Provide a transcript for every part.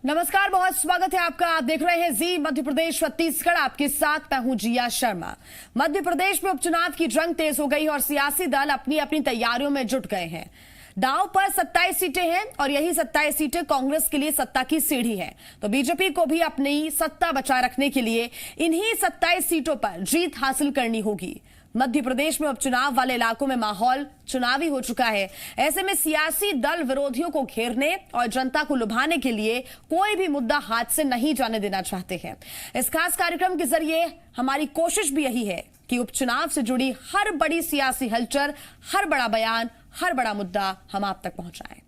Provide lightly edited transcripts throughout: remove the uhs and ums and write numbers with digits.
नमस्कार, बहुत स्वागत है आपका। आप देख रहे हैं जी मध्य प्रदेश छत्तीसगढ़। आपके साथ मैं हूं जिया शर्मा। मध्य प्रदेश में उपचुनाव की जंग तेज हो गई और सियासी दल अपनी अपनी तैयारियों में जुट गए हैं। दांव पर 27 सीटें हैं और यही 27 सीटें कांग्रेस के लिए सत्ता की सीढ़ी है। तो बीजेपी को भी अपनी सत्ता बचाए रखने के लिए इन्हीं 27 सीटों पर जीत हासिल करनी होगी। मध्य प्रदेश में उपचुनाव वाले इलाकों में माहौल चुनावी हो चुका है। ऐसे में सियासी दल विरोधियों को घेरने और जनता को लुभाने के लिए कोई भी मुद्दा हाथ से नहीं जाने देना चाहते हैं। इस खास कार्यक्रम के जरिए हमारी कोशिश भी यही है कि उपचुनाव से जुड़ी हर बड़ी सियासी हलचल, हर बड़ा बयान, हर बड़ा मुद्दा हम आप तक पहुंचाएं।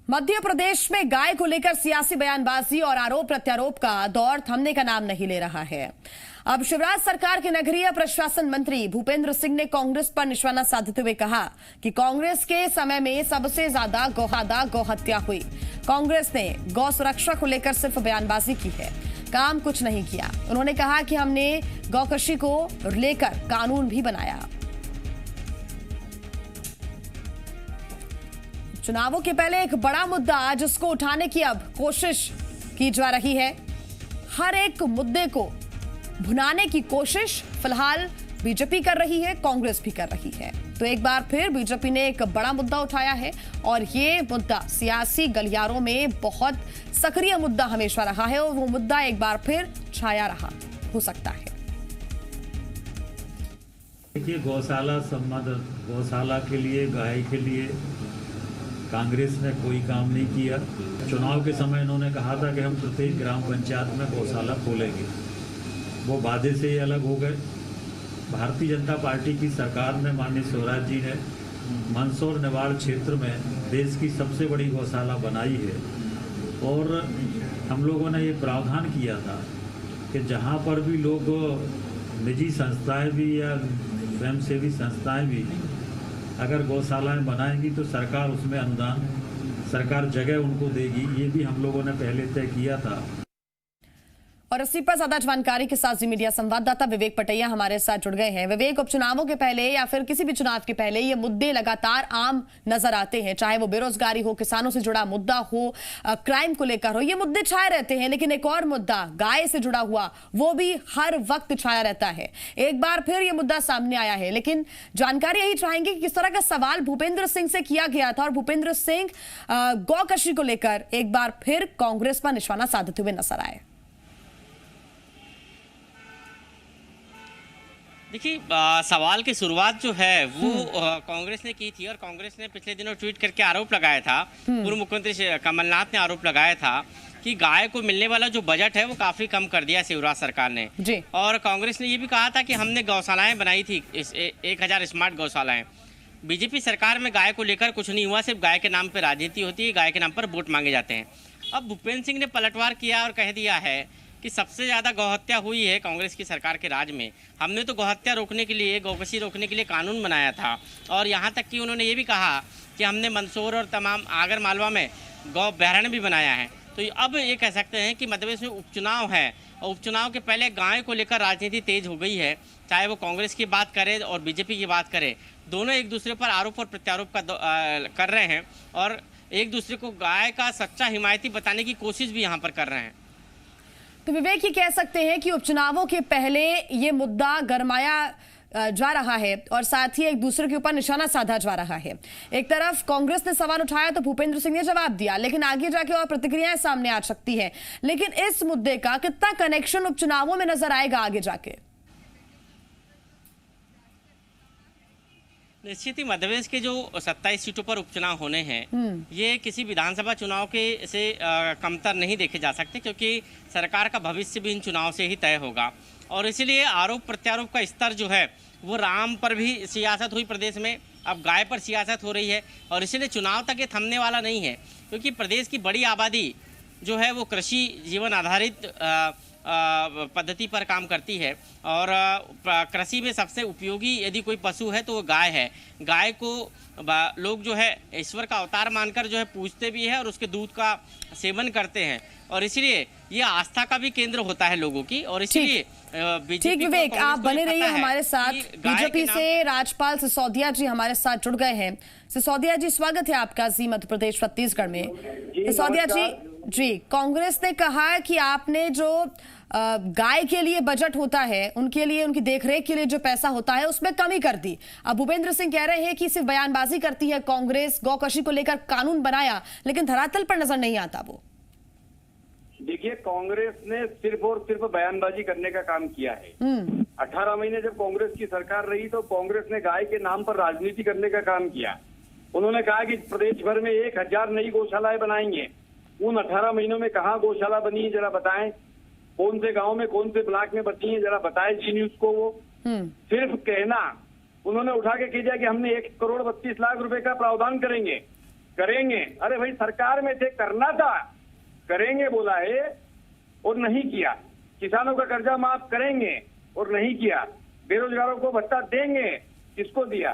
मध्य प्रदेश में गाय को लेकर सियासी बयानबाजी और आरोप प्रत्यारोप का दौर थमने का नाम नहीं ले रहा है। अब शिवराज सरकार के नगरीय प्रशासन मंत्री भूपेंद्र सिंह ने कांग्रेस पर निशाना साधते हुए कहा कि कांग्रेस के समय में सबसे ज्यादा गौ हत्या हुई। कांग्रेस ने गौ सुरक्षा को लेकर सिर्फ बयानबाजी की है, काम कुछ नहीं किया। उन्होंने कहा कि हमने गौकशी को लेकर कानून भी बनाया। चुनावों के पहले एक बड़ा मुद्दा जिसको उठाने की अब कोशिश की जा रही है। हर एक मुद्दे को भुनाने की कोशिश फिलहाल बीजेपी कर रही है, कांग्रेस भी कर रही है। तो एक बार फिर बीजेपी ने एक बड़ा मुद्दा उठाया है और ये मुद्दा सियासी गलियारों में बहुत सक्रिय मुद्दा हमेशा रहा है और वो मुद्दा एक बार फिर छाया रहा हो सकता है। देखिए, गौशाला संबंध, गौशाला के लिए, गाय के लिए कांग्रेस ने कोई काम नहीं किया। चुनाव के समय इन्होंने कहा था कि हम प्रत्येक ग्राम पंचायत में गौशाला खोलेंगे, वो वादे से ही अलग हो गए। भारतीय जनता पार्टी की सरकार ने, माननीय शिवराज जी ने मंदसौर निवाड़ क्षेत्र में देश की सबसे बड़ी गौशाला बनाई है और हम लोगों ने ये प्रावधान किया था कि जहाँ पर भी लोग, निजी संस्थाएं भी या स्वयंसेवी संस्थाएं भी अगर गौशालाएं बनाएंगी तो सरकार उसमें अनुदान, सरकार जगह उनको देगी। ये भी हम लोगों ने पहले तय किया था। और इसी पर ज्यादा जानकारी के साथ जी मीडिया संवाददाता विवेक पटैया हमारे साथ जुड़ गए हैं। विवेक, उपचुनावों के पहले या फिर किसी भी चुनाव के पहले ये मुद्दे लगातार आम नजर आते हैं, चाहे वो बेरोजगारी हो, किसानों से जुड़ा मुद्दा हो, क्राइम को लेकर हो, ये मुद्दे छाए रहते हैं। लेकिन एक और मुद्दा गाय से जुड़ा हुआ, वो भी हर वक्त छाया रहता है। एक बार फिर ये मुद्दा सामने आया है, लेकिन जानकारी यही चाहेंगे कि किस तरह का सवाल भूपेंद्र सिंह से किया गया था और भूपेंद्र सिंह गौकशी को लेकर एक बार फिर कांग्रेस पर निशाना साधते हुए नजर आए। देखिए, सवाल की शुरुआत जो है वो कांग्रेस ने की थी और कांग्रेस ने पिछले दिनों ट्वीट करके आरोप लगाया था, पूर्व मुख्यमंत्री कमलनाथ ने आरोप लगाया था कि गाय को मिलने वाला जो बजट है वो काफ़ी कम कर दिया शिवराज सरकार ने जी। और कांग्रेस ने ये भी कहा था कि हमने गौशालाएं बनाई थी, 1000 स्मार्ट गौशालाएं। बीजेपी सरकार में गाय को लेकर कुछ नहीं हुआ, सिर्फ गाय के नाम पर राजनीति होती है, गाय के नाम पर वोट मांगे जाते हैं। अब भूपेंद्र सिंह ने पलटवार किया और कह दिया है कि सबसे ज़्यादा गौहत्या हुई है कांग्रेस की सरकार के राज में। हमने तो गौहत्या रोकने के लिए, गौकशी रोकने के लिए कानून बनाया था और यहाँ तक कि उन्होंने ये भी कहा कि हमने मंदसौर और तमाम आगर मालवा में गौ अभ्यारण्य भी बनाया है। तो अब ये कह सकते हैं कि मध्य प्रदेश में उपचुनाव है और उपचुनाव के पहले गाय को लेकर राजनीति तेज हो गई है। चाहे वो कांग्रेस की बात करे और बीजेपी की बात करे, दोनों एक दूसरे पर आरोप और प्रत्यारोप कर रहे हैं और एक दूसरे को गाय का सच्चा हिमायती बताने की कोशिश भी यहाँ पर कर रहे हैं। तो विवेक, ये कह सकते हैं कि उपचुनावों के पहले ये मुद्दा गरमाया जा रहा है और साथ ही एक दूसरे के ऊपर निशाना साधा जा रहा है। एक तरफ कांग्रेस ने सवाल उठाया तो भूपेंद्र सिंह ने जवाब दिया, लेकिन आगे जाके और प्रतिक्रियाएं सामने आ सकती हैं। लेकिन इस मुद्दे का कितना कनेक्शन उपचुनावों में नजर आएगा आगे जाके? निश्चित ही मध्य प्रदेश के जो 27 सीटों पर उपचुनाव होने हैं, ये किसी विधानसभा चुनाव के से कमतर नहीं देखे जा सकते, क्योंकि सरकार का भविष्य भी इन चुनाव से ही तय होगा। और इसीलिए आरोप प्रत्यारोप का स्तर जो है वो राम पर भी सियासत हुई प्रदेश में, अब गाय पर सियासत हो रही है और इसीलिए चुनाव तक ये थमने वाला नहीं है, क्योंकि प्रदेश की बड़ी आबादी जो है वो कृषि जीवन आधारित पद्धति पर काम करती है और कृषि में सबसे उपयोगी यदि कोई पशु है तो वो गाय है। गाय को लोग जो है ईश्वर का अवतार मानकर जो है पूजते भी है और उसके दूध का सेवन करते हैं और इसलिए ये आस्था का भी केंद्र होता है लोगों की। और इसलिए ठीक विवेक, आप बने रहिए हमारे साथ। बीजेपी से राजपाल सिसोदिया जी हमारे साथ जुड़ गए हैं। सिसोदिया जी, स्वागत है आपका जी मध्य प्रदेश छत्तीसगढ़ में। सिसोदिया जी, कांग्रेस ने कहा है कि आपने जो गाय के लिए बजट होता है, उनके लिए, उनकी देखरेख के लिए जो पैसा होता है उसमें कमी कर दी। अब भूपेंद्र सिंह कह रहे हैं कि सिर्फ बयानबाजी करती है कांग्रेस, गौकशी को लेकर कानून बनाया लेकिन धरातल पर नजर नहीं आता वो। देखिए, कांग्रेस ने सिर्फ और सिर्फ बयानबाजी करने का काम किया है। 18 महीने जब कांग्रेस की सरकार रही तो कांग्रेस ने गाय के नाम पर राजनीति करने का काम किया। उन्होंने कहा कि प्रदेश भर में 1000 नई गौशालाएं बनाएंगे। उन 18 महीनों में कहाँ गौशाला बनी है जरा बताएं, कौन से गांव में, कौन से ब्लॉक में बनी है जरा बताएं जी न्यूज को। वो सिर्फ कहना, उन्होंने उठा के कह दिया कि हमने 1,32,00,000 रुपए का प्रावधान करेंगे। अरे भाई, सरकार में थे, करना था, करेंगे बोला है और नहीं किया। किसानों का कर्जा माफ करेंगे और नहीं किया। बेरोजगारों को भत्ता देंगे, किसको दिया?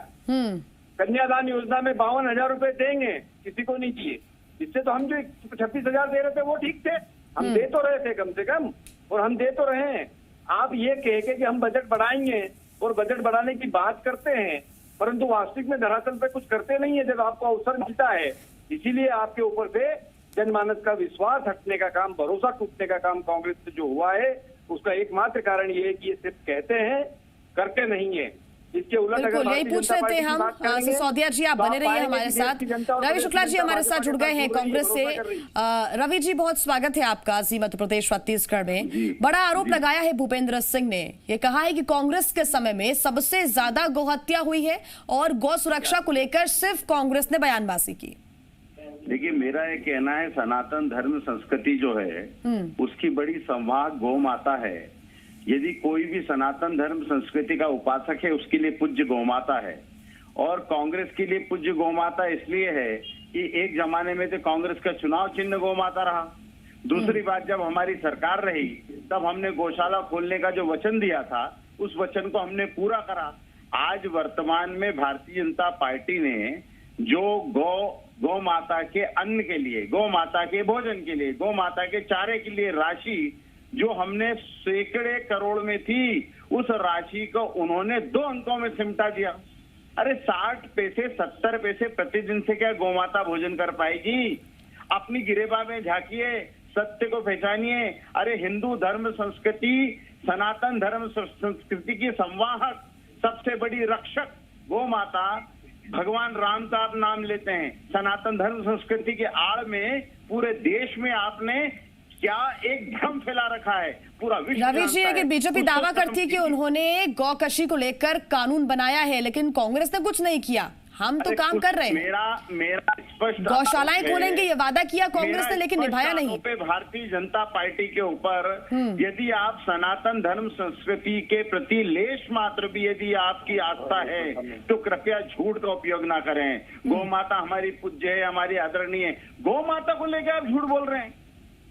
कन्यादान योजना में 52,000 रुपए देंगे, किसी को नहीं दिए। इससे तो हम जो 26,000 दे रहे थे वो ठीक थे, हम दे तो रहे थे कम से कम, और हम दे तो रहे हैं। आप ये कह के कि हम बजट बढ़ाएंगे और बजट बढ़ाने की बात करते हैं परंतु वास्तविक में धरातल पे कुछ करते नहीं है जब आपको अवसर मिलता है। इसीलिए आपके ऊपर से जनमानस का विश्वास हटने का काम, भरोसा टूटने का काम कांग्रेस से जो हुआ है उसका एकमात्र कारण ये है कि ये सिर्फ कहते हैं, करते नहीं है। इसके उलट अगर यही पूछ रहे थे हम। सिसोदिया जी, आप बने रहिए हमारे साथ। रवि शुक्ला जी हमारे साथ जुड़ गए हैं कांग्रेस से। रवि जी, बहुत स्वागत है आपका जी मध्य प्रदेश छत्तीसगढ़ में। बड़ा आरोप लगाया है भूपेंद्र सिंह ने, ये कहा है कि कांग्रेस के समय में सबसे ज्यादा गौहत्या हुई है और गौ सुरक्षा को लेकर सिर्फ कांग्रेस ने बयानबाजी की। देखिए, मेरा ये कहना है, सनातन धर्म संस्कृति जो है उसकी बड़ी संवाहक गौ माता है। यदि कोई भी सनातन धर्म संस्कृति का उपासक है उसके लिए पूज्य गौ माता है। और कांग्रेस के लिए पूज्य गौ माता इसलिए है कि एक जमाने में तो कांग्रेस का चुनाव चिन्ह गौ माता रहा। दूसरी बात, जब हमारी सरकार रही तब हमने गौशाला खोलने का जो वचन दिया था उस वचन को हमने पूरा करा। आज वर्तमान में भारतीय जनता पार्टी ने जो गौ माता के अन्न के लिए, गौ माता के भोजन के लिए, गौ माता के चारे के लिए राशि जो हमने सैकड़े करोड़ में थी, उस राशि को उन्होंने 2 अंकों में सिमटा दिया। अरे 60 पैसे 70 पैसे प्रतिदिन से क्या गौ माता भोजन कर पाएगी? अपनी गिरेबा में झांकिए, सत्य को पहचानिए। अरे हिंदू धर्म संस्कृति, सनातन धर्म संस्कृति की संवाहक, सबसे बड़ी रक्षक गौ माता, भगवान राम का आप नाम लेते हैं। सनातन धर्म संस्कृति के आड़ में पूरे देश में आपने क्या एक भ्रम फैला रखा है, पूरा विश्व। रवि जी, लेकिन बीजेपी दावा करती है कि उन्होंने गौकशी को लेकर कानून बनाया है लेकिन कांग्रेस ने कुछ नहीं किया। हम तो काम कर रहे हैं। मेरा स्पष्ट गौशालाएं खोलेंगे ये वादा किया कांग्रेस ने लेकिन निभाया नहीं। भारतीय जनता पार्टी के ऊपर यदि आप सनातन धर्म संस्कृति के प्रति लेश मात्र भी यदि आपकी आस्था है तो कृपया झूठ का उपयोग ना करें। गौ माता हमारी पूज्य है, हमारी आदरणीय है। गौ माता को लेकर आप झूठ बोल रहे हैं।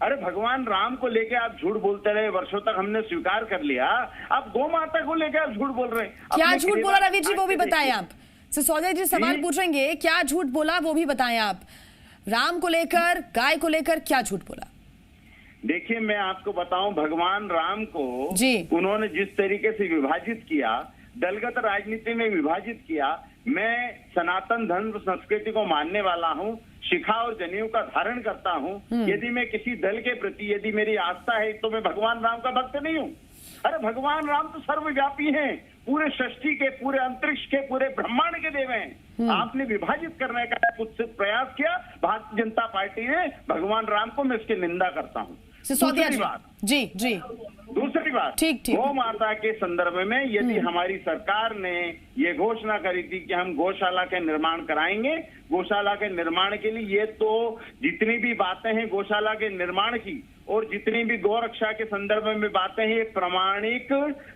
अरे भगवान राम को लेके आप झूठ बोलते रहे, वर्षों तक हमने स्वीकार कर लिया। आप गौ माता को लेके आप झूठ बोल रहे हैं। क्या झूठ बोला रवि जी, वो भी बताएं आप। सिसोदिया जी सवाल पूछेंगे, क्या झूठ बोला वो भी बताएं आप। राम को लेकर, गाय को लेकर क्या झूठ बोला? देखिए, मैं आपको बताऊं, भगवान राम को उन्होंने जिस तरीके से विभाजित किया, दलगत राजनीति में विभाजित किया। मैं सनातन धर्म संस्कृति को मानने वाला हूं, शिखा और जनेऊ का धारण करता हूं। यदि मैं किसी दल के प्रति यदि मेरी आस्था है तो मैं भगवान राम का भक्त नहीं हूं। अरे भगवान राम तो सर्वव्यापी हैं, पूरे सृष्टि के, पूरे अंतरिक्ष के, पूरे ब्रह्मांड के देव हैं। आपने विभाजित करने का कुत्सित प्रयास किया भारतीय जनता पार्टी ने भगवान राम को, मैं इसकी निंदा करता हूं। दूसरी बात, गौ माता के संदर्भ में यदि हमारी सरकार ने ये घोषणा करी थी कि हम गौशाला के निर्माण कराएंगे, गौशाला के निर्माण के लिए ये तो जितनी भी बातें हैं गौशाला के निर्माण की और जितनी भी गौ रक्षा के संदर्भ में बातें हैं, ये प्रमाणिक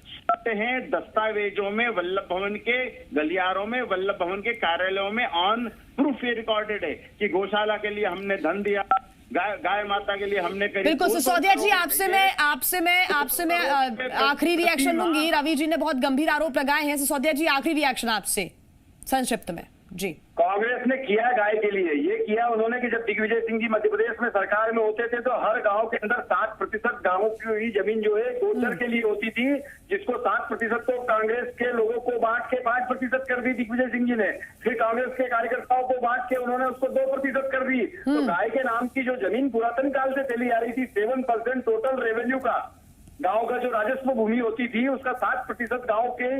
सत्य हैं, दस्तावेजों में, वल्लभ भवन के गलियारों में, वल्लभ भवन के कार्यालयों में ऑन प्रूफ ये रिकॉर्डेड है कि गौशाला के लिए हमने धन दिया, गाय माता के लिए हमने करीब बिल्कुल 200 सिसोदिया जी, करोड़ आपसे मैं आखिरी रिएक्शन लूंगी। रवि जी ने बहुत गंभीर आरोप लगाए हैं। सिसोदिया जी, आखिरी रिएक्शन आपसे संक्षिप्त में जी। कांग्रेस ने किया गाय के लिए, ये किया उन्होंने कि जब दिग्विजय सिंह जी मध्य प्रदेश में सरकार में होते थे तो हर गांव के अंदर 60% गांवों की जमीन जो है गोचर के लिए होती थी, जिसको 60% को कांग्रेस के लोगों को बांट के 5% कर दी दिग्विजय सिंह जी ने। फिर कांग्रेस के कार्यकर्ताओं को बांट के उन्होंने उसको 2% कर दी। तो गाय के नाम की जो जमीन पुरातन काल से चली आ रही थी, 7% टोटल रेवेन्यू का गाँव का जो राजस्व भूमि होती थी उसका 60% गाँव के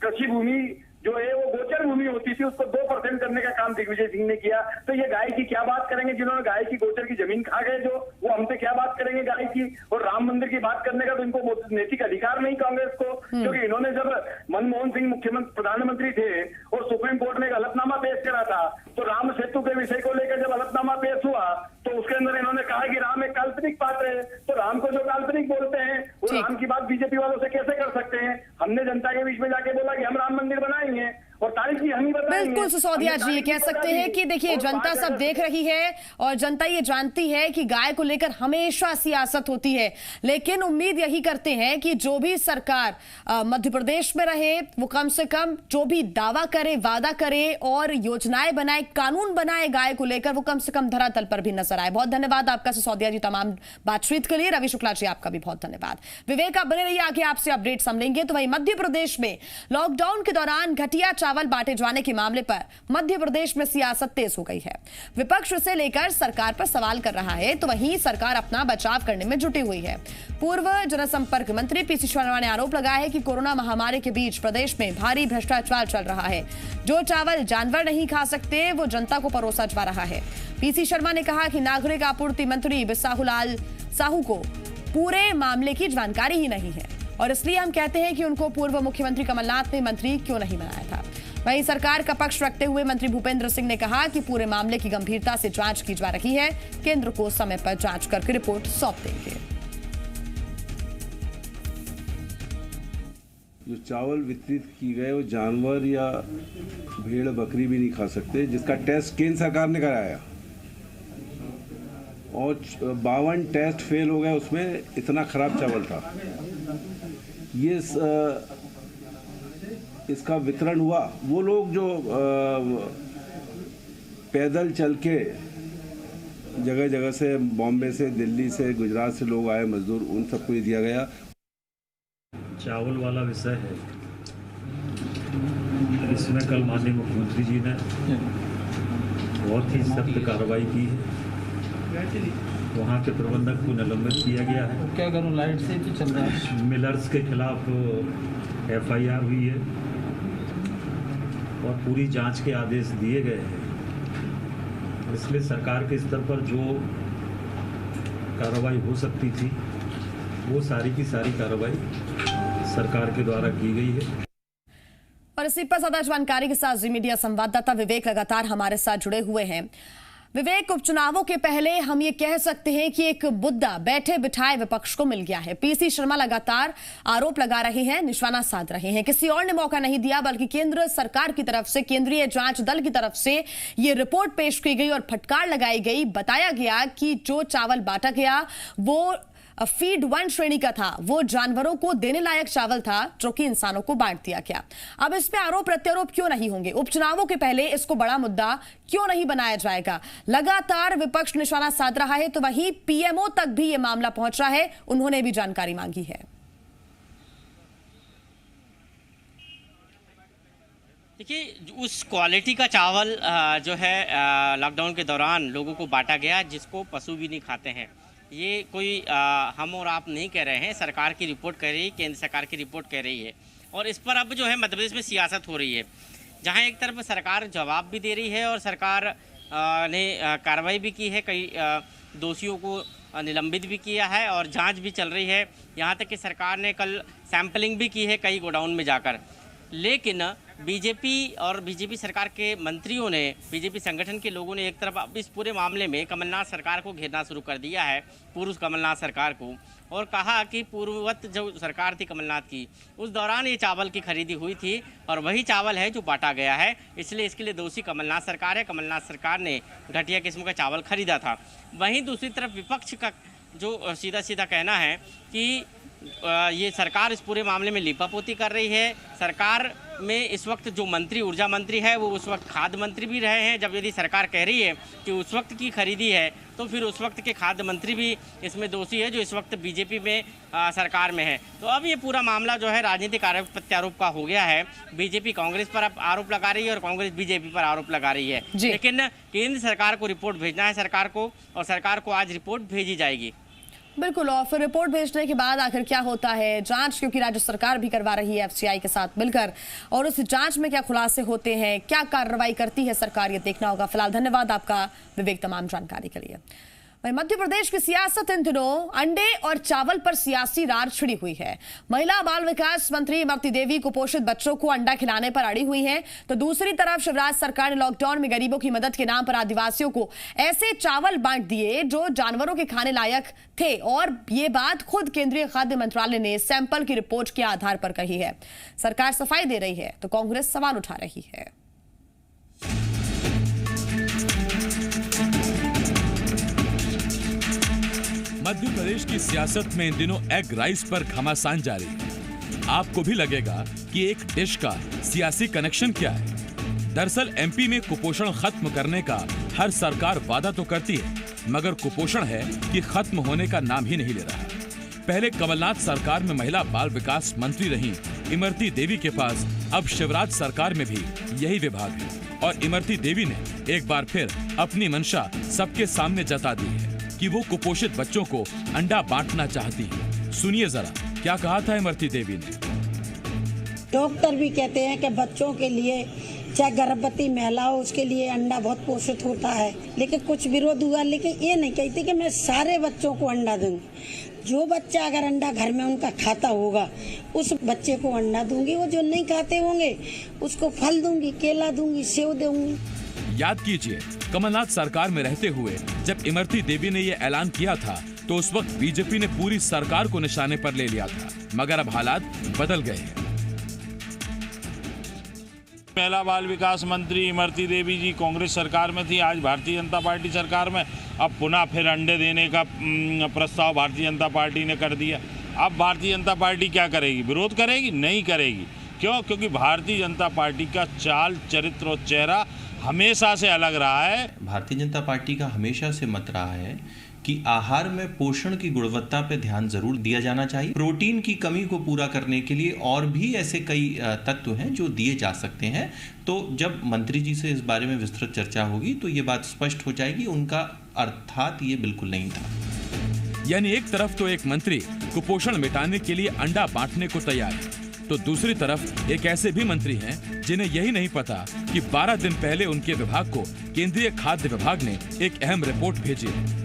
कृषि भूमि जो है वो गोचर भूमि होती थी, उसको 2% करने का काम दिग्विजय सिंह ने किया। तो ये गाय की क्या बात करेंगे जिन्होंने गाय की गोचर की जमीन खा गए, जो वो हमसे क्या बात करेंगे गाय की। और राम मंदिर की बात करने का तो इनको नैतिक अधिकार नहीं कांग्रेस को, क्योंकि इन्होंने जब मनमोहन सिंह मुख्यमंत्री प्रधानमंत्री थे और सुप्रीम कोर्ट ने एक हलफनामा पेश करा था, तो राम सेतु के विषय को लेकर जब हलफनामा पेश हुआ तो उसके अंदर इन्होंने कहा कि राम एक काल्पनिक पात्र है। तो राम को जो काल्पनिक बोलते हैं वो राम की बात बीजेपी वालों से कैसे कर सकते हैं। हमने जनता के बीच में जाके बोला कि हम राम मंदिर बनाएंगे और तारीख भी हम ही बताएंगे। बिल्कुल सिसोदिया जी, ये कह सकते हैं कि देखिए जनता सब देख रही है और जनता ये जानती है कि गाय को लेकर हमेशा सियासत होती है, लेकिन उम्मीद यही करते हैं कि जो भी सरकार मध्य प्रदेश में रहे वो कम से कम जो भी दावा करे, वादा करे और योजनाएं बनाए, कानून बनाए गाय को लेकर, वो कम से कम धरातल पर भी नजर आए। बहुत धन्यवाद आपका सिसोदिया जी तमाम बातचीत के लिए। रवि शुक्ला जी, आपका भी बहुत धन्यवाद। विवेक, आप बने रहिए, आगे आपसे अपडेट हम लेंगे। तो वहीं मध्य प्रदेश में लॉकडाउन के दौरान घटिया चावल बांटे जाने के मामले पर मध्य प्रदेश में सियासत तेज हो गई है। विपक्ष इसे लेकर सरकार पर सवाल कर रहा है, तो वहीं सरकार अपना बचाव करने में जुटी हुई है। पूर्व जनसंपर्क मंत्री पीसी शर्मा ने आरोप लगाया है कि कोरोना महामारी के बीच प्रदेश में भारी भ्रष्टाचार चल रहा है। जो चावल जानवर नहीं खा सकते वो जनता को परोसा जा रहा है। पीसी शर्मा ने कहा कि नागरिक आपूर्ति मंत्री बिसाहुलाल साहू को पूरे मामले की जानकारी ही नहीं है और इसलिए हम कहते हैं कि उनको पूर्व मुख्यमंत्री कमलनाथ ने मंत्री क्यों नहीं बनाया था। वहीं सरकार का पक्ष रखते हुए मंत्री भूपेंद्र सिंह ने कहा कि पूरे मामले की गंभीरता से जांच की जा रही है, केंद्र को समय पर जांच करके रिपोर्ट सौंप देंगे। जो चावल वितरित की गए वो जानवर या भेड़ बकरी भी नहीं खा सकते, जिसका टेस्ट केंद्र सरकार ने कराया और 52 टेस्ट फेल हो गए, उसमें इतना खराब चावल था। ये इसका वितरण हुआ, वो लोग जो पैदल चल के जगह जगह से, बॉम्बे से, दिल्ली से, गुजरात से लोग आए मजदूर, उन सबको ये दिया गया। चावल वाला विषय है, इसमें कल माननीय मुख्यमंत्री जी ने बहुत ही सख्त कार्रवाई की है। वहाँ के प्रबंधक को निलंबित किया गया है। क्या करूँ, लाइट से तो चल रहा है। मिलर्स के खिलाफ FIR हुई है और पूरी जांच के आदेश दिए गए हैं। इसलिए सरकार के स्तर पर जो कार्रवाई हो सकती थी वो सारी की सारी कार्रवाई सरकार के द्वारा की गई है। और इसी पर ज्यादा जानकारी के साथ जी मीडिया संवाददाता विवेक लगातार हमारे साथ जुड़े हुए हैं। विवेक, उपचुनावों के पहले हम ये कह सकते हैं कि एक मुद्दा बैठे बिठाए विपक्ष को मिल गया है। पीसी शर्मा लगातार आरोप लगा रहे हैं, निशाना साध रहे हैं। किसी और ने मौका नहीं दिया, बल्कि केंद्र सरकार की तरफ से, केंद्रीय जांच दल की तरफ से ये रिपोर्ट पेश की गई और फटकार लगाई गई। बताया गया कि जो चावल बांटा गया वो फीड 1 श्रेणी का था, वो जानवरों को देने लायक चावल था, जो कि इंसानों को बांट दिया गया। अब इस पे आरोप प्रत्यारोप क्यों नहीं होंगे? उपचुनावों के पहले इसको बड़ा मुद्दा क्यों नहीं बनाया जाएगा? लगातार विपक्ष निशाना साध रहा है, तो वहीं पीएमओ तक भी ये मामला पहुंच रहा है, उन्होंने भी जानकारी मांगी है। देखिए, उस क्वालिटी का चावल जो है लॉकडाउन के दौरान लोगों को बांटा गया, जिसको पशु भी नहीं खाते हैं। ये कोई हम और आप नहीं कह रहे हैं, सरकार की रिपोर्ट कह रही है, केंद्र सरकार की रिपोर्ट कह रही है। और इस पर अब जो है मध्य प्रदेश में सियासत हो रही है, जहां एक तरफ सरकार जवाब भी दे रही है और सरकार ने कार्रवाई भी की है, कई दोषियों को निलंबित भी किया है और जांच भी चल रही है। यहाँ तक कि सरकार ने कल सैंपलिंग भी की है कई गोडाउन में जाकर। लेकिन बीजेपी और बीजेपी सरकार के मंत्रियों ने, बीजेपी संगठन के लोगों ने एक तरफ अब इस पूरे मामले में कमलनाथ सरकार को घेरना शुरू कर दिया है, पूर्व कमलनाथ सरकार को, और कहा कि पूर्ववत जो सरकार थी कमलनाथ की, उस दौरान ये चावल की खरीदी हुई थी और वही चावल है जो बांटा गया है, इसलिए इसके लिए दोषी कमलनाथ सरकार है। कमलनाथ सरकार ने घटिया किस्म का चावल खरीदा था। वहीं दूसरी तरफ विपक्ष का जो सीधा सीधा कहना है कि ये सरकार इस पूरे मामले में लीपापोती कर रही है। सरकार में इस वक्त जो मंत्री, ऊर्जा मंत्री है, वो उस वक्त खाद्य मंत्री भी रहे हैं। जब यदि सरकार कह रही है कि उस वक्त की खरीदी है, तो फिर उस वक्त के खाद्य मंत्री भी इसमें दोषी है, जो इस वक्त बीजेपी में सरकार में है। तो अब ये पूरा मामला जो है राजनीतिक आरोप प्रत्यारोप का हो गया है। बीजेपी कांग्रेस पर आरोप लगा रही है और कांग्रेस बीजेपी पर आरोप लगा रही है। लेकिन केंद्र सरकार को रिपोर्ट भेजना है सरकार को, और सरकार को आज रिपोर्ट भेजी जाएगी। बिल्कुल, और फिर रिपोर्ट भेजने के बाद आखिर क्या होता है जांच, क्योंकि राज्य सरकार भी करवा रही है एफसीआई के साथ मिलकर, और उस जांच में क्या खुलासे होते हैं, क्या कार्रवाई करती है सरकार, ये देखना होगा। फिलहाल धन्यवाद आपका विवेक तमाम जानकारी के लिए। वहीं मध्य प्रदेश की सियासत इन दिनों अंडे और चावल पर सियासी रार छिड़ी हुई है। महिला बाल विकास मंत्री इमरती देवी कुपोषित बच्चों को अंडा खिलाने पर अड़ी हुई हैं, तो दूसरी तरफ शिवराज सरकार ने लॉकडाउन में गरीबों की मदद के नाम पर आदिवासियों को ऐसे चावल बांट दिए जो जानवरों के खाने लायक थे, और ये बात खुद केंद्रीय खाद्य मंत्रालय ने सैंपल की रिपोर्ट के आधार पर कही है। सरकार सफाई दे रही है तो कांग्रेस सवाल उठा रही है। मध्य प्रदेश की सियासत में इन दिनों एग राइस पर घमासान जारी है। आपको भी लगेगा कि एक डिश का सियासी कनेक्शन क्या है। दरअसल एमपी में कुपोषण खत्म करने का हर सरकार वादा तो करती है, मगर कुपोषण है कि खत्म होने का नाम ही नहीं ले रहा। पहले कमलनाथ सरकार में महिला बाल विकास मंत्री रही इमरती देवी के पास अब शिवराज सरकार में भी यही विभाग है, और इमरती देवी ने एक बार फिर अपनी मंशा सबके सामने जता दी है कि वो कुपोषित बच्चों को अंडा बांटना चाहती है। सुनिए जरा क्या कहा था इमरती देवी ने। डॉक्टर भी कहते हैं कि बच्चों के लिए, चाहे गर्भवती महिला हो, उसके लिए अंडा बहुत पोषित होता है, लेकिन कुछ विरोध हुआ। लेकिन ये नहीं कहती कि मैं सारे बच्चों को अंडा दूंगी। जो बच्चा अगर अंडा घर में उनका खाता होगा, उस बच्चे को अंडा दूंगी। वो जो नहीं खाते होंगे उसको फल दूंगी, केला दूंगी, सेव दूंगी। याद कीजिए, कमलनाथ सरकार में रहते हुए जब इमरती देवी ने ये ऐलान किया था तो उस वक्त बीजेपी ने पूरी सरकार को निशाने पर ले लिया था, मगर अब हालात बदल गए हैं। महिला बाल विकास मंत्री इमरती देवी जी कांग्रेस सरकार में थी, आज भारतीय जनता पार्टी सरकार में। अब पुनः फिर अंडे देने का प्रस्ताव भारतीय जनता पार्टी ने कर दिया। अब भारतीय जनता पार्टी क्या करेगी? विरोध करेगी? नहीं करेगी। क्यों? क्योंकि भारतीय जनता पार्टी का चाल, चरित्र और चेहरा हमेशा से अलग रहा है। भारतीय जनता पार्टी का हमेशा से मत रहा है कि आहार में पोषण की गुणवत्ता पे ध्यान जरूर दिया जाना चाहिए। प्रोटीन की कमी को पूरा करने के लिए और भी ऐसे कई तत्व हैं जो दिए जा सकते हैं। तो जब मंत्री जी से इस बारे में विस्तृत चर्चा होगी तो ये बात स्पष्ट हो जाएगी। उनका अर्थात ये बिल्कुल नहीं था। यानी एक तरफ तो एक मंत्री कुपोषण मिटाने के लिए अंडा बांटने को तैयार है, तो दूसरी तरफ एक ऐसे भी मंत्री हैं जिन्हें यही नहीं पता कि 12 दिन पहले उनके विभाग को केंद्रीय खाद्य विभाग ने एक अहम रिपोर्ट भेजी है।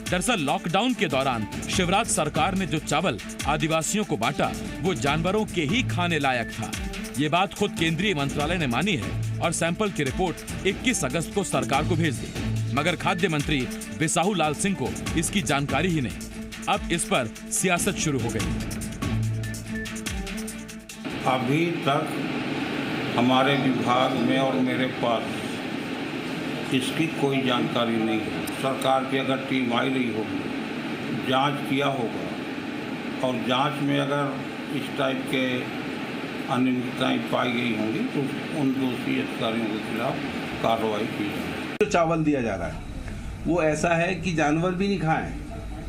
दरअसल लॉकडाउन के दौरान शिवराज सरकार ने जो चावल आदिवासियों को बांटा वो जानवरों के ही खाने लायक था। ये बात खुद केंद्रीय मंत्रालय ने मानी है और सैंपल की रिपोर्ट 21 अगस्त को सरकार को भेज दी, मगर खाद्य मंत्री बिसाहू लाल सिंह को इसकी जानकारी ही नहीं। अब इस पर सियासत शुरू हो गई। अभी तक हमारे विभाग में और मेरे पास इसकी कोई जानकारी नहीं है। सरकार की अगर टीम आई रही होगी, जांच किया होगा, और जांच में अगर इस टाइप के अनियमितताएं पाई गई होंगी तो उन दोषी अधिकारियों के खिलाफ कार्रवाई की जाएगी। जो चावल दिया जा रहा है वो ऐसा है कि जानवर भी नहीं खाएं,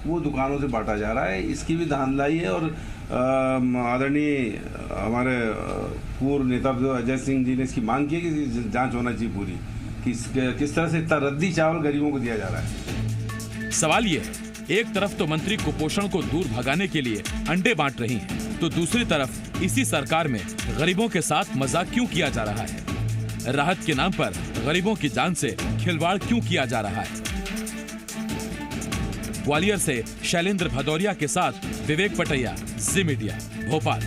वो दुकानों से बांटा जा रहा है। इसकी भी धांधलाई है, और आदरणीय हमारे पूर्व नेता अजय सिंह जी ने इसकी मांग की कि जांच होना चाहिए पूरी, किस तरह से इतना रद्दी चावल गरीबों को दिया जा रहा है। सवाल ये है, एक तरफ तो मंत्री कुपोषण को दूर भगाने के लिए अंडे बांट रही हैं, तो दूसरी तरफ इसी सरकार में गरीबों के साथ मजाक क्यों किया जा रहा है? राहत के नाम पर गरीबों की जान से खिलवाड़ क्यों किया जा रहा है? ग्वालियर से शैलेंद्र भदौरिया के साथ विवेक पटैया, जी मीडिया, भोपाल।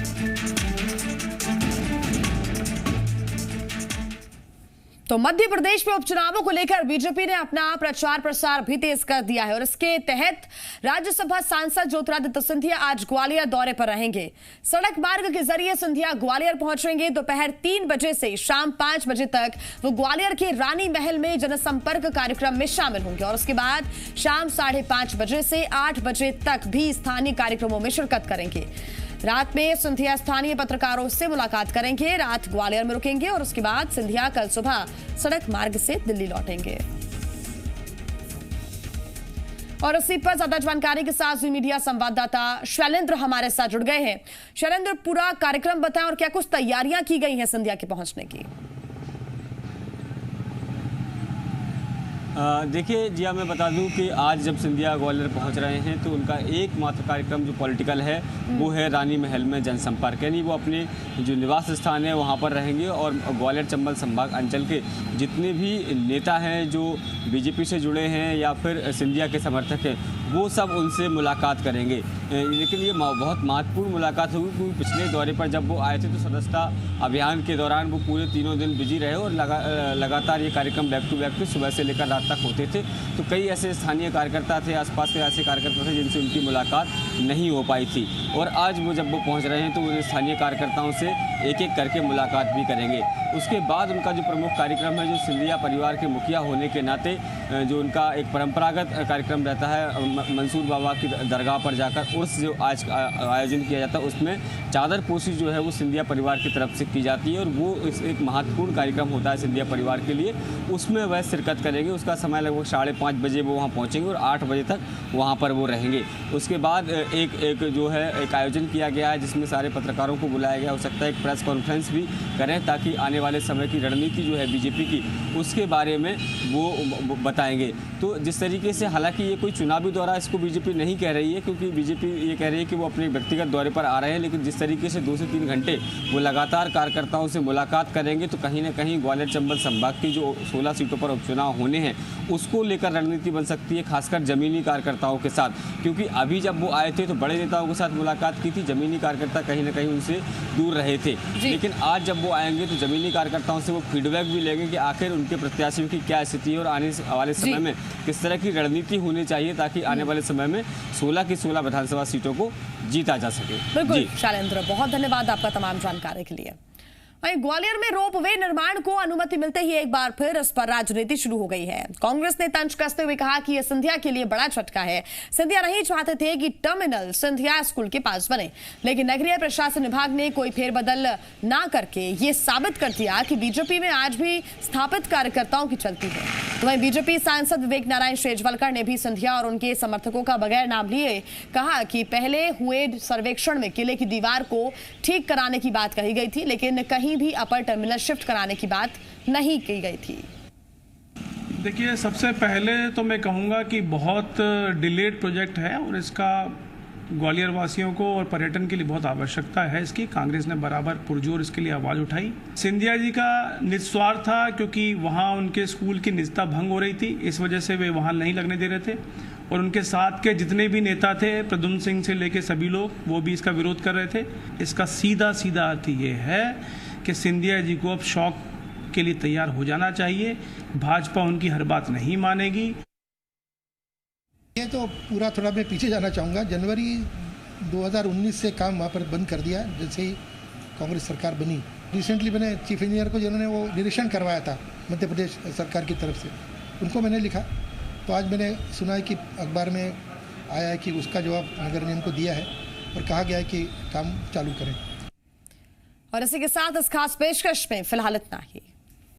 तो मध्य प्रदेश में उपचुनावों को लेकर बीजेपी ने अपना प्रचार प्रसार भी तेज कर दिया है और इसके तहत राज्यसभा सांसद ज्योतिरादित्य सिंधिया आज ग्वालियर दौरे पर रहेंगे। सड़क मार्ग के जरिए सिंधिया ग्वालियर पहुंचेंगे। दोपहर 3 बजे से शाम 5 बजे तक वो ग्वालियर के रानी महल में जनसंपर्क कार्यक्रम में शामिल होंगे और उसके बाद शाम 5:30 बजे से 8 बजे तक भी स्थानीय कार्यक्रमों में शिरकत करेंगे। रात में सिंधिया स्थानीय पत्रकारों से मुलाकात करेंगे। रात ग्वालियर में रुकेंगे और उसके बाद सिंधिया कल सुबह सड़क मार्ग से दिल्ली लौटेंगे। और इसी पर ज्यादा जानकारी के साथ मीडिया संवाददाता शैलेंद्र हमारे साथ जुड़ गए हैं। शैलेंद्र, पूरा कार्यक्रम बताएं और क्या कुछ तैयारियां की गई हैं सिंधिया के पहुंचने की? देखिए जिया, मैं बता दूं कि आज जब सिंधिया ग्वालियर पहुंच रहे हैं तो उनका एकमात्र कार्यक्रम जो पॉलिटिकल है वो है रानी महल में जनसंपर्क, यानी वो अपने जो निवास स्थान है वहां पर रहेंगे और ग्वालियर चंबल संभाग अंचल के जितने भी नेता हैं जो बीजेपी से जुड़े हैं या फिर सिंधिया के समर्थक हैं वो सब उनसे मुलाकात करेंगे। लेकिन ये बहुत महत्वपूर्ण मुलाकात होगी क्योंकि पिछले दौरे पर जब वो आए थे तो सदस्यता अभियान के दौरान वो पूरे 3 दिन बिजी रहे और लगातार ये कार्यक्रम बैक टू बैक सुबह से लेकर रात तक होते थे। तो कई ऐसे स्थानीय कार्यकर्ता थे, आसपास के ऐसे कार्यकर्ता थे जिनसे उनकी मुलाकात नहीं हो पाई थी और आज वो जब वो पहुँच रहे हैं तो उन स्थानीय कार्यकर्ताओं से एक एक करके मुलाकात भी करेंगे। उसके बाद उनका जो प्रमुख कार्यक्रम है, जो सिंधिया परिवार के मुखिया होने के नाते जो उनका एक परंपरागत कार्यक्रम रहता है मंसूर बाबा की दरगाह पर जाकर उर्स जो आज आयोजन किया जाता है उसमें चादर पोशी जो है वो सिंधिया परिवार की तरफ से की जाती है और वो एक महत्वपूर्ण कार्यक्रम होता है सिंधिया परिवार के लिए। उसमें वह शिरकत करेंगे। उसका समय लगभग 5:30 बजे वो वहाँ पहुँचेंगे और 8 बजे तक वहाँ पर वो रहेंगे। उसके बाद एक जो है एक आयोजन किया गया है जिसमें सारे पत्रकारों को बुलाया गया। हो सकता है एक प्रेस कॉन्फ्रेंस भी करें ताकि आने वाले समय की रणनीति जो है बीजेपी की उसके बारे में वो बताएंगे। तो जिस तरीके से, हालांकि ये कोई चुनावी दौरा इसको बीजेपी नहीं कह रही है क्योंकि बीजेपी ये कह रही है कि वो अपने व्यक्तिगत दौरे पर आ रहे हैं, लेकिन जिस तरीके से 2 से 3 घंटे वो लगातार कार्यकर्ताओं से मुलाकात करेंगे तो कहीं ना कहीं ग्वालियर चंबल संभाग की जो 16 सीटों पर उपचुनाव होने हैं उसको लेकर रणनीति बन सकती है, खासकर जमीनी कार्यकर्ताओं के साथ। क्योंकि अभी जब वो आए थे तो बड़े नेताओं के साथ मुलाकात की थी, जमीनी कार्यकर्ता कहीं ना कहीं उनसे दूर रहे थे, लेकिन आज जब वो आएंगे तो जमीनी कार्यकर्ताओं से वो फीडबैक भी लेंगे कि आखिर उनके प्रत्याशियों की क्या स्थिति है और आने वाले समय में किस तरह की रणनीति होनी चाहिए ताकि आने वाले समय में 16 की 16 विधानसभा सीटों को जीता जा सके। बिल्कुल शैलेंद्र, बहुत धन्यवाद आपका तमाम जानकारी के लिए। वहीं ग्वालियर में रोपवे निर्माण को अनुमति मिलते ही एक बार फिर इस पर राजनीति शुरू हो गई है। कांग्रेस ने तंज कसते हुए कहा कि यह सिंधिया के लिए बड़ा झटका है। सिंधिया नहीं चाहते थे कि टर्मिनल सिंधिया स्कूल के पास बने, लेकिन नगरीय प्रशासन विभाग ने कोई फेरबदल ना करके ये साबित कर दिया कि बीजेपी में आज भी स्थापित कार्यकर्ताओं की चलती है। तो वहीं बीजेपी सांसद विवेक नारायण शेजवलकर ने भी सिंधिया और उनके समर्थकों का बगैर नाम लिए कहा कि पहले हुए सर्वेक्षण में किले की दीवार को ठीक कराने की बात कही गई थी, लेकिन कहीं भी अपर टर्मिनल शिफ्ट कराने की बात नहीं की गई थी। देखिए, सबसे पहले तो मैं कहूँगा कि बहुत डिलेड प्रोजेक्ट है और इसका ग्वालियर वासियों को और पर्यटन के लिए बहुत आवश्यकता है। इसकी कांग्रेस ने बराबर पुरजोर इसके लिए आवाज़ उठाई। सिंधिया जी का निस्वार्थ था क्योंकि वहाँ उनके स्कूल की निजता भंग हो रही थी, इस वजह से वे वहाँ नहीं लगने दे रहे थे और उनके साथ के जितने भी नेता थे, प्रद्युम्न सिंह से लेके सभी लोग, वो भी इसका विरोध कर रहे थे। इसका सीधा सीधा अर्थ ये है कि सिंधिया जी को अब शौक के लिए तैयार हो जाना चाहिए। भाजपा उनकी हर बात नहीं मानेगी। ये तो पूरा थोड़ा मैं पीछे जाना चाहूँगा। जनवरी 2019 से काम वहाँ पर बंद कर दिया जैसे ही कांग्रेस सरकार बनी। रिसेंटली मैंने चीफ इंजीनियर को जिन्होंने वो निरीक्षण करवाया था मध्य प्रदेश सरकार की तरफ से, उनको मैंने लिखा। तो आज मैंने सुना है कि अखबार में आया है कि उसका जवाब नगर निगम को दिया है और कहा गया है कि काम चालू करें। और इसी के साथ इस खास पेशकश में फिलहाल इतना ही।